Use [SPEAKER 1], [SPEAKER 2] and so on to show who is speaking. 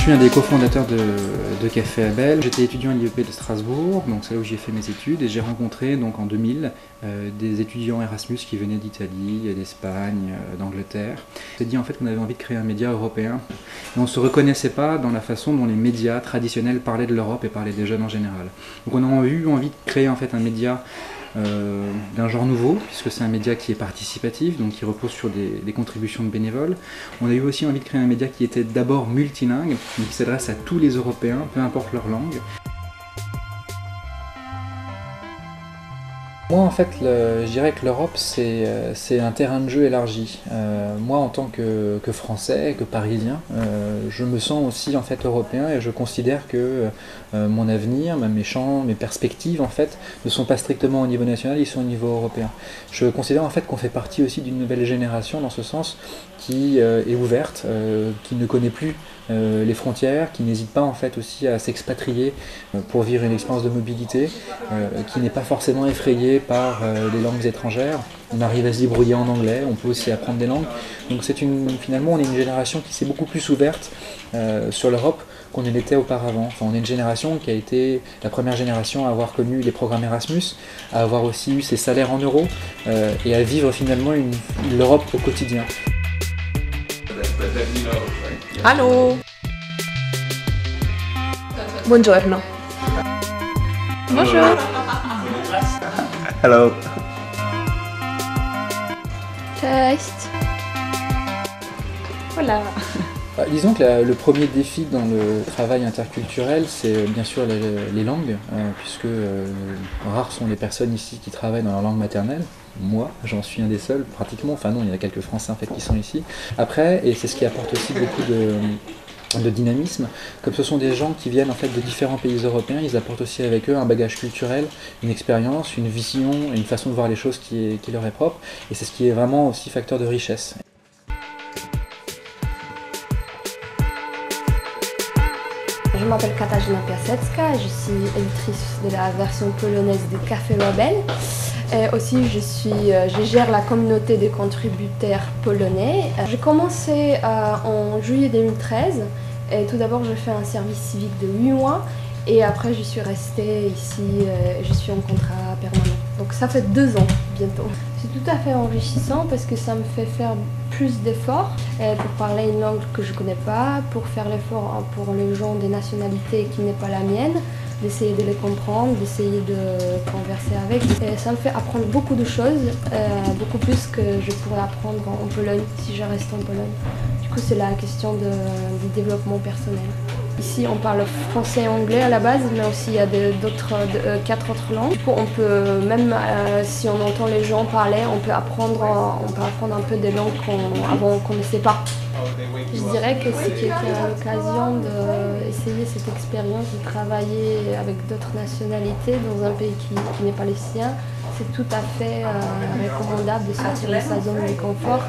[SPEAKER 1] Je suis un des cofondateurs de Café Abel. J'étais étudiant à l'IEP de Strasbourg, donc c'est là où j'ai fait mes études, et j'ai rencontré donc en 2000 des étudiants Erasmus qui venaient d'Italie, d'Espagne, d'Angleterre. On s'est dit en fait qu'on avait envie de créer un média européen, et on ne se reconnaissait pas dans la façon dont les médias traditionnels parlaient de l'Europe et parlaient des jeunes en général. Donc on a eu envie de créer en fait un média d'un genre nouveau, puisque c'est un média qui est participatif, donc qui repose sur des contributions de bénévoles. On a eu aussi envie de créer un média qui était d'abord multilingue, donc qui s'adresse à tous les Européens, peu importe leur langue. Moi, en fait, je dirais que l'Europe, c'est un terrain de jeu élargi. Moi, en tant que Français, que Parisien, je me sens aussi en fait européen, et je considère que mon avenir, mes champs, mes perspectives, en fait, ne sont pas strictement au niveau national, ils sont au niveau européen. Je considère en fait qu'on fait partie aussi d'une nouvelle génération, dans ce sens, qui est ouverte, qui ne connaît plus les frontières, qui n'hésite pas en fait aussi à s'expatrier pour vivre une expérience de mobilité, qui n'est pas forcément effrayée par les langues étrangères. On arrive à se débrouiller en anglais, on peut aussi apprendre des langues. Donc finalement on est une génération qui s'est beaucoup plus ouverte sur l'Europe qu'on ne l'était auparavant. Enfin, on est une génération qui a été la première génération à avoir connu les programmes Erasmus, à avoir aussi eu ses salaires en euros et à vivre finalement l'Europe au quotidien.
[SPEAKER 2] Allô. Buongiorno. Bonjour.
[SPEAKER 3] Hello.
[SPEAKER 2] Cześć. Voilà.
[SPEAKER 1] Disons que le premier défi dans le travail interculturel, c'est bien sûr les langues, puisque rares sont les personnes ici qui travaillent dans leur langue maternelle. Moi, j'en suis un des seuls, pratiquement. Enfin non, il y a quelques Français en fait qui sont ici. Après, et c'est ce qui apporte aussi beaucoup de dynamisme, comme ce sont des gens qui viennent en fait de différents pays européens, ils apportent aussi avec eux un bagage culturel, une expérience, une vision, une façon de voir les choses qui leur est propre, et c'est ce qui est vraiment aussi facteur de richesse.
[SPEAKER 4] Je m'appelle Katarzyna Piasecka, je suis éditrice de la version polonaise de Café Abel. Et aussi, je gère la communauté des contributeurs polonais. J'ai commencé en juillet 2013 et tout d'abord j'ai fait un service civique de 8 mois et après je suis restée ici, je suis en contrat permanent. Donc ça fait 2 ans bientôt. C'est tout à fait enrichissant parce que ça me fait faire plus d'efforts pour parler une langue que je ne connais pas, pour faire l'effort pour les gens des nationalités qui n'est pas la mienne, d'essayer de les comprendre, d'essayer de converser avec. Et ça me fait apprendre beaucoup de choses, beaucoup plus que je pourrais apprendre en Pologne si je reste en Pologne. Du coup, c'est la question du développement personnel. Ici, on parle français et anglais à la base, mais aussi il y a 4 autres langues. Du coup, on peut, même si on entend les gens parler, on peut apprendre un peu des langues qu'avant on ne connaissait pas. Je dirais que si quelqu'un a l'occasion d'essayer cette expérience de travailler avec d'autres nationalités dans un pays qui n'est pas le sien, c'est tout à fait recommandable de sortir de sa zone de confort.